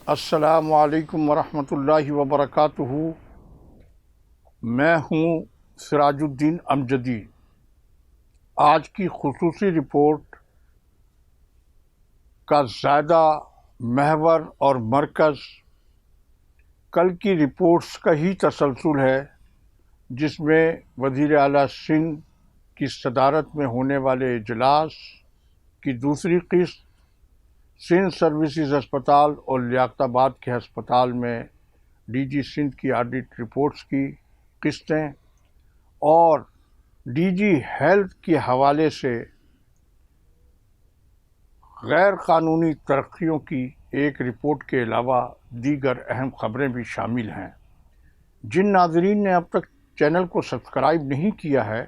السلام علیکم ورحمۃ اللہ وبرکاتہ۔ میں ہوں سراج الدین امجدی۔ آج کی خصوصی رپورٹ کا زیادہ محور اور مرکز کل کی رپورٹس کا ہی تسلسل ہے، جس میں وزیر اعلیٰ سندھ کی صدارت میں ہونے والے اجلاس کی دوسری قسط، سندھ سروسز ہسپتال اور لیاقت آباد کے ہسپتال میں ڈی جی سندھ کی آڈٹ رپورٹس کی قسطیں اور ڈی جی ہیلتھ کے حوالے سے غیر قانونی ترقیوں کی ایک رپورٹ کے علاوہ دیگر اہم خبریں بھی شامل ہیں۔ جن ناظرین نے اب تک چینل کو سبسکرائب نہیں کیا ہے،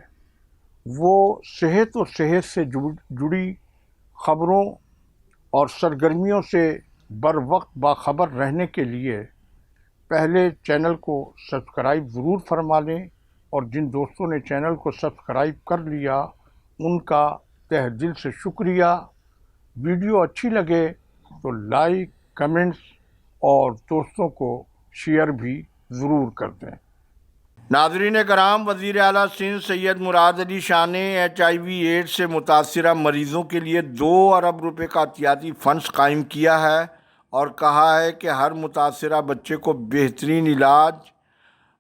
وہ صحت سے جڑی خبروں اور سرگرمیوں سے بر وقت باخبر رہنے کے لیے پہلے چینل کو سبسکرائب ضرور فرما لیں، اور جن دوستوں نے چینل کو سبسکرائب کر لیا ان کا تہ دل سے شکریہ۔ ویڈیو اچھی لگے تو لائک، کمنٹس اور دوستوں کو شیئر بھی ضرور کر دیں۔ ناظرین کرام، وزیر اعلیٰ سندھ سید مراد علی شاہ نے HIV ایڈز سے متاثرہ مریضوں کے لیے 2 ارب روپے کا عطیاتی فنڈز قائم کیا ہے اور کہا ہے کہ ہر متاثرہ بچے کو بہترین علاج،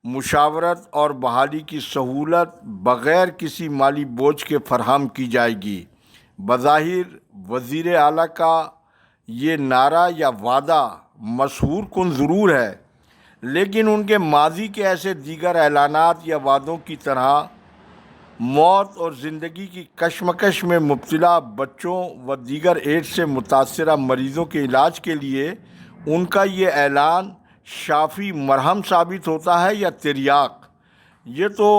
مشاورت اور بحالی کی سہولت بغیر کسی مالی بوجھ کے فراہم کی جائے گی۔ بظاہر وزیر اعلیٰ کا یہ نعرہ یا وعدہ مسحور کن ضرور ہے، لیکن ان کے ماضی کے ایسے دیگر اعلانات یا وعدوں کی طرح موت اور زندگی کی کشمکش میں مبتلا بچوں و دیگر ایڈز سے متاثرہ مریضوں کے علاج کے لیے ان کا یہ اعلان شافی مرہم ثابت ہوتا ہے یا تریاق، یہ تو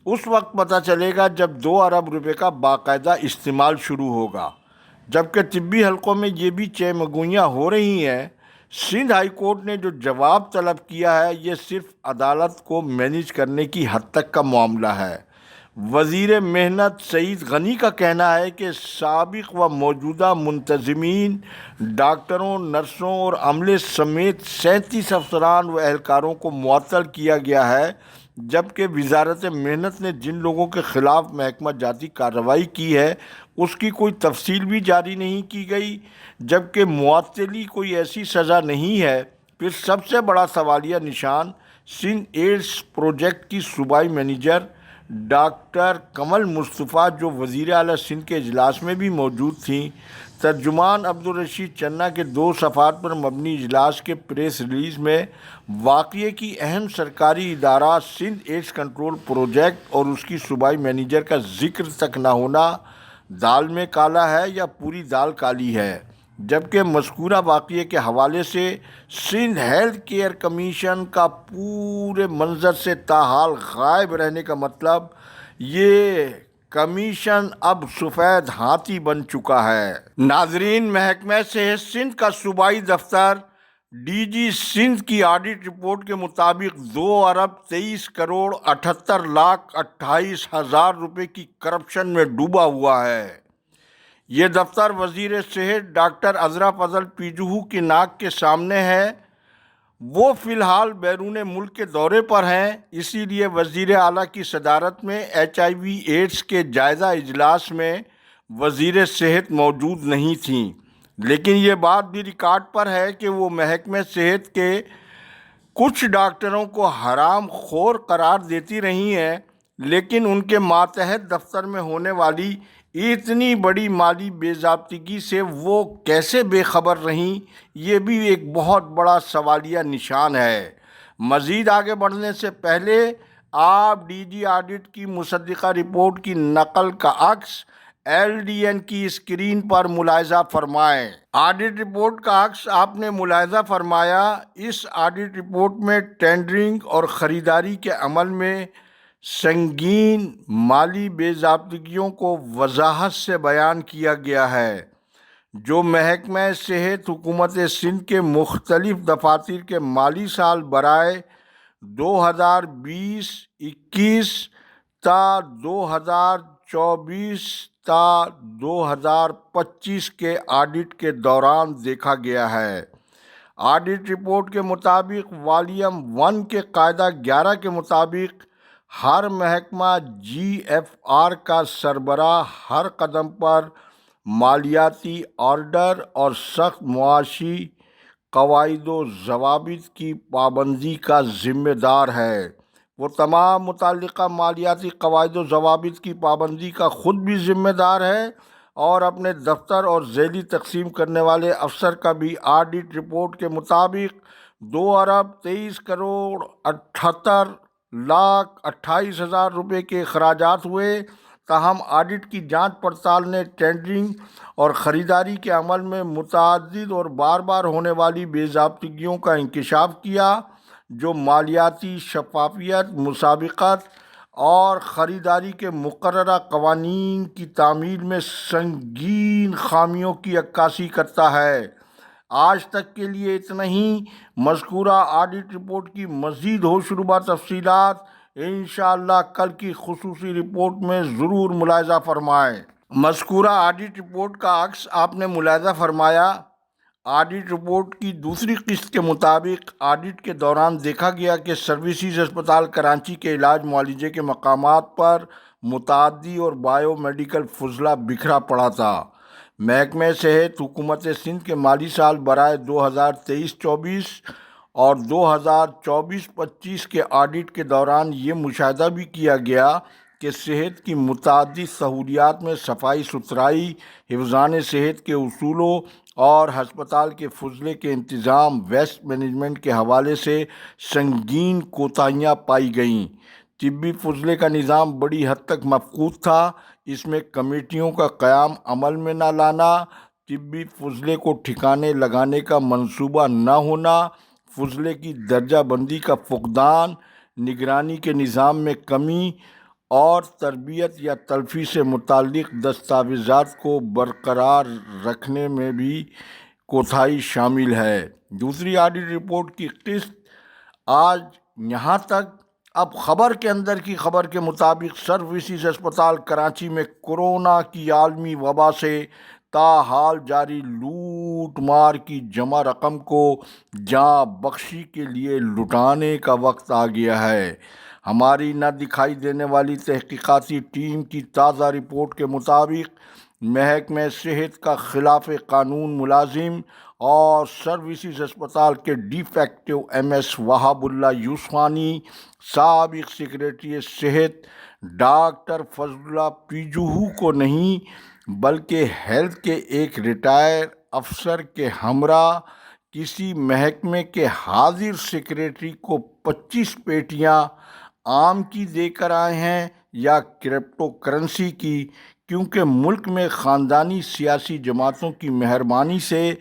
اس وقت پتہ چلے گا جب 2 ارب روپے کا باقاعدہ استعمال شروع ہوگا۔ جبکہ طبی حلقوں میں یہ بھی چہمگوئیاں ہو رہی ہیں۔ سندھ ہائی کورٹ نے جو جواب طلب کیا ہے، یہ صرف عدالت کو مینیج کرنے کی حد تک کا معاملہ ہے۔ وزیر محنت سعید غنی کا کہنا ہے کہ سابق و موجودہ منتظمین، ڈاکٹروں، نرسوں اور عملے سمیت 37 افسران و اہلکاروں کو معطل کیا گیا ہے، جبکہ وزارت محنت نے جن لوگوں کے خلاف محکمہ جاتی کارروائی کی ہے اس کی کوئی تفصیل بھی جاری نہیں کی گئی، جبکہ معطلی کوئی ایسی سزا نہیں ہے۔ پھر سب سے بڑا سوالیہ نشان سندھ ایڈز پروجیکٹ کی صوبائی مینیجر ڈاکٹر کمل مصطفیٰ، جو وزیر اعلیٰ سندھ کے اجلاس میں بھی موجود تھیں، ترجمان عبدالرشید چنہ کے 2 صفحات پر مبنی اجلاس کے پریس ریلیز میں واقعے کی اہم سرکاری ادارہ سندھ ایڈز کنٹرول پروجیکٹ اور اس کی صوبائی مینیجر کا ذکر تک نہ ہونا دال میں کالا ہے یا پوری دال کالی ہے، جبکہ مذکورہ واقعے کے حوالے سے سندھ ہیلتھ کیئر کمیشن کا پورے منظر سے تاحال غائب رہنے کا مطلب یہ کمیشن اب سفید ہاتھی بن چکا ہے۔ ناظرین، محکمہ صحت سندھ کا صوبائی دفتر ڈی جی سندھ کی آڈٹ رپورٹ کے مطابق 2 ارب 23 کروڑ 78 لاکھ 28 ہزار روپے کی کرپشن میں ڈوبا ہوا ہے۔ یہ دفتر وزیر صحت ڈاکٹر عذرا فضل پیجوہو کی ناک کے سامنے ہے۔ وہ فی الحال بیرون ملک کے دورے پر ہیں، اسی لیے وزیر اعلیٰ کی صدارت میں HIV ایڈز کے جائزہ اجلاس میں وزیر صحت موجود نہیں تھیں، لیکن یہ بات بھی ریکارڈ پر ہے کہ وہ محکمہ صحت کے کچھ ڈاکٹروں کو حرام خور قرار دیتی رہی ہیں، لیکن ان کے ماتحت دفتر میں ہونے والی اتنی بڑی مالی بے ضابطگی سے وہ کیسے بے خبر رہیں، یہ بھی ایک بہت بڑا سوالیہ نشان ہے۔ مزید آگے بڑھنے سے پہلے آپ ڈی جی آڈٹ کی مصدقہ رپورٹ کی نقل کا عکس LDN کی اسکرین پر ملاحظہ فرمائیں۔ آڈٹ رپورٹ کا عکس آپ نے ملاحظہ فرمایا۔ اس آڈٹ رپورٹ میں ٹینڈرنگ اور خریداری کے عمل میں سنگین مالی بے ضابطگیوں کو وضاحت سے بیان کیا گیا ہے، جو محکمہ صحت حکومت سندھ کے مختلف دفاتر کے مالی سال برائے 2020-21 تا 2024 تا 2025 کے آڈٹ کے دوران دیکھا گیا ہے۔ آڈٹ رپورٹ کے مطابق والیوم 1 کے قاعدہ 11 کے مطابق ہر محکمہ جی ایف آر کا سربراہ ہر قدم پر مالیاتی آرڈر اور سخت معاشی قواعد و ضوابط کی پابندی کا ذمہ دار ہے۔ وہ تمام متعلقہ مالیاتی قواعد و ضوابط کی پابندی کا خود بھی ذمہ دار ہے اور اپنے دفتر اور ذیلی تقسیم کرنے والے افسر کا بھی۔ آڈٹ رپورٹ کے مطابق 2,23,78,28,000 روپے کے اخراجات ہوئے، تاہم آڈٹ کی جانچ پڑتال نے ٹینڈرنگ اور خریداری کے عمل میں متعدد اور بار بار ہونے والی بے ضابطگیوں کا انکشاف کیا، جو مالیاتی شفافیت، مسابقت اور خریداری کے مقررہ قوانین کی تعمیل میں سنگین خامیوں کی عکاسی کرتا ہے۔ آج تک کے لیے اتنا ہی۔ مذکورہ آڈٹ رپورٹ کی مزید ہوشربہ تفصیلات انشاءاللہ کل کی خصوصی رپورٹ میں ضرور ملاحظہ فرمائیں۔ مذکورہ آڈٹ رپورٹ کا عکس آپ نے ملاحظہ فرمایا۔ آڈٹ رپورٹ کی دوسری قسط کے مطابق آڈٹ کے دوران دیکھا گیا کہ سروسز ہسپتال کراچی کے علاج معالجے کے مقامات پر متعدی اور بایو میڈیکل فضلہ بکھرا پڑا تھا۔ محکمہ صحت حکومت سندھ کے مالی سال برائے 2023-24 اور 2024-25 کے آڈٹ کے دوران یہ مشاہدہ بھی کیا گیا کہ صحت کی متعدد سہولیات میں صفائی ستھرائی، حفظان صحت کے اصولوں اور ہسپتال کے فضلے کے انتظام، ویسٹ مینجمنٹ کے حوالے سے سنگین کوتاہیاں پائی گئیں۔ طبی فضلے کا نظام بڑی حد تک مفقود تھا۔ اس میں کمیٹیوں کا قیام عمل میں نہ لانا، طبی فضلے کو ٹھکانے لگانے کا منصوبہ نہ ہونا، فضلے کی درجہ بندی کا فقدان، نگرانی کے نظام میں کمی اور تربیت یا تلفی سے متعلق دستاویزات کو برقرار رکھنے میں بھی کوتاہی شامل ہے۔ دوسری آڈٹ رپورٹ کی قسط آج یہاں تک۔ اب خبر کے اندر کی خبر کے مطابق سروسز ہسپتال کراچی میں کورونا کی عالمی وبا سے تاحال جاری لوٹ مار کی جمع رقم کو جاں بخشی کے لیے لٹانے کا وقت آ گیا ہے۔ ہماری نہ دکھائی دینے والی تحقیقاتی ٹیم کی تازہ رپورٹ کے مطابق محکمہ صحت کا خلاف قانون ملازم اور سروسز ہسپتال کے ڈی فیکٹو ایم ایس وہاب اللہ یوسفانی، سابق سیکریٹری صحت ڈاکٹر فضل اللہ پیجوہو کو نہیں بلکہ ہیلتھ کے ایک ریٹائر افسر کے ہمراہ کسی محکمے کے حاضر سیکریٹری کو 25 پیٹیاں آم کی دے کر آئے ہیں یا کرپٹو کرنسی کی، کیونکہ ملک میں خاندانی سیاسی جماعتوں کی مہربانی سے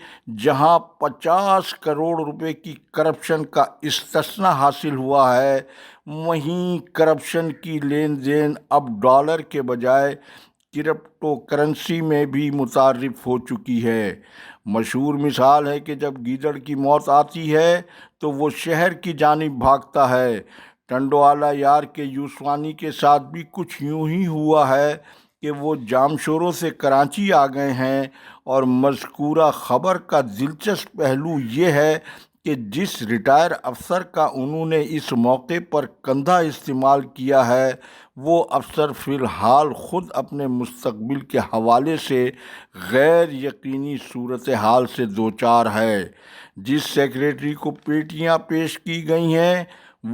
جہاں 50 کروڑ روپے کی کرپشن کا استثنا حاصل ہوا ہے، وہیں کرپشن کی لین دین اب ڈالر کے بجائے کرپٹو کرنسی میں بھی متعارف ہو چکی ہے۔ مشہور مثال ہے کہ جب گیدڑ کی موت آتی ہے تو وہ شہر کی جانب بھاگتا ہے۔ ٹنڈوالہ یار کے یوسفانی کے ساتھ بھی کچھ یوں ہی ہوا ہے کہ وہ جامشوروں سے کراچی آ گئے ہیں، اور مذکورہ خبر کا دلچسپ پہلو یہ ہے کہ جس ریٹائر افسر کا انہوں نے اس موقع پر کندھا استعمال کیا ہے، وہ افسر فی الحال خود اپنے مستقبل کے حوالے سے غیر یقینی صورتحال سے دوچار ہے۔ جس سیکریٹری کو پیٹیاں پیش کی گئی ہیں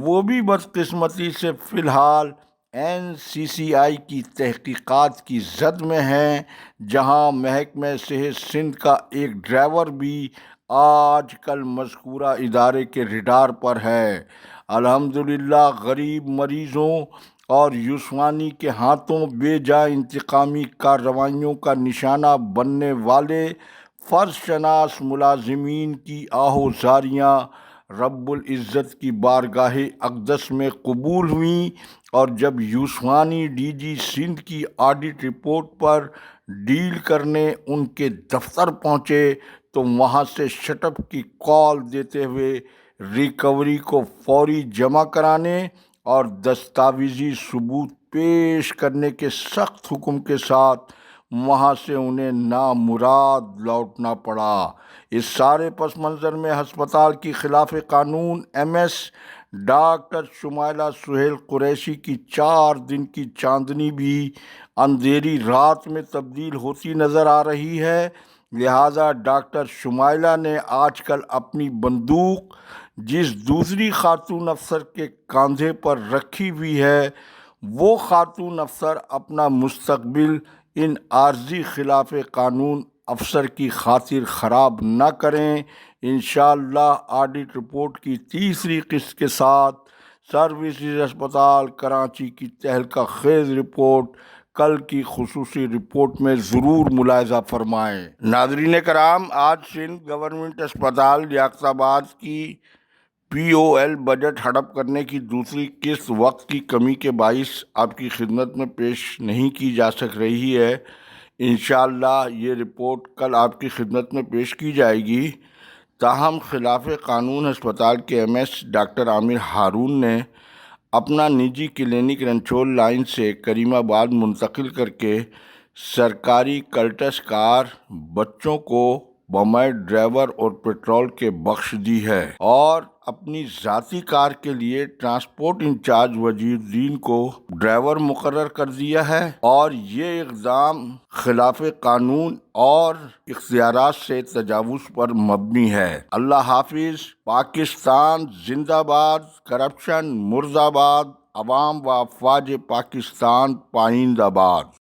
وہ بھی بدقسمتی سے فی الحال NCCI کی تحقیقات کی زد میں ہیں، جہاں محکمہ صحت سندھ کا ایک ڈرائیور بھی آج کل مذکورہ ادارے کے ریڈار پر ہے۔ الحمدللہ غریب مریضوں اور یوسفانی کے ہاتھوں بے جا انتقامی کارروائیوں کا نشانہ بننے والے فرض شناس ملازمین کی آہوزاریاں رب العزت کی بارگاہ اقدس میں قبول ہوئیں، اور جب یوسفانی DG سندھ کی آڈٹ رپورٹ پر ڈیل کرنے ان کے دفتر پہنچے تو وہاں سے شٹ اپ کی کال دیتے ہوئے ریکوری کو فوری جمع کرانے اور دستاویزی ثبوت پیش کرنے کے سخت حکم کے ساتھ وہاں سے انہیں نامراد لوٹنا پڑا۔ اس سارے پس منظر میں ہسپتال کی خلاف قانون MS ڈاکٹر شمائلہ سہیل قریشی کی 4 دن کی چاندنی بھی اندھیری رات میں تبدیل ہوتی نظر آ رہی ہے۔ لہٰذا ڈاکٹر شمائلہ نے آج کل اپنی بندوق جس دوسری خاتون افسر کے کاندھے پر رکھی ہوئی ہے، وہ خاتون افسر اپنا مستقبل ان عارضی خلاف قانون افسر کی خاطر خراب نہ کریں۔ انشاءاللہ آڈٹ رپورٹ کی تیسری قسط کے ساتھ سروسز ہسپتال کراچی کی تہلکہ خیز رپورٹ کل کی خصوصی رپورٹ میں ضرور ملاحظہ فرمائیں۔ ناظرین کرام، آج سندھ گورنمنٹ اسپتال لیاقت آباد کی POL بجٹ ہڑپ کرنے کی دوسری قسط وقت کی کمی کے باعث آپ کی خدمت میں پیش نہیں کی جا سک رہی ہے۔ انشاءاللہ یہ رپورٹ کل آپ کی خدمت میں پیش کی جائے گی۔ تاہم خلاف قانون ہسپتال کے MS ڈاکٹر عامر ہارون نے اپنا نجی کلینک رنچول لائن سے کریم آباد منتقل کر کے سرکاری کلٹس کار بچوں کو بمائے ڈرائیور اور پیٹرول کے بخش دی ہے اور اپنی ذاتی کار کے لیے ٹرانسپورٹ انچارج وزیر الدین کو ڈرائیور مقرر کر دیا ہے، اور یہ اقدام خلاف قانون اور اختیارات سے تجاوز پر مبنی ہے۔ اللہ حافظ۔ پاکستان زندہ باد، کرپشن مرد آباد، عوام و افواج پاکستان پائند آباد۔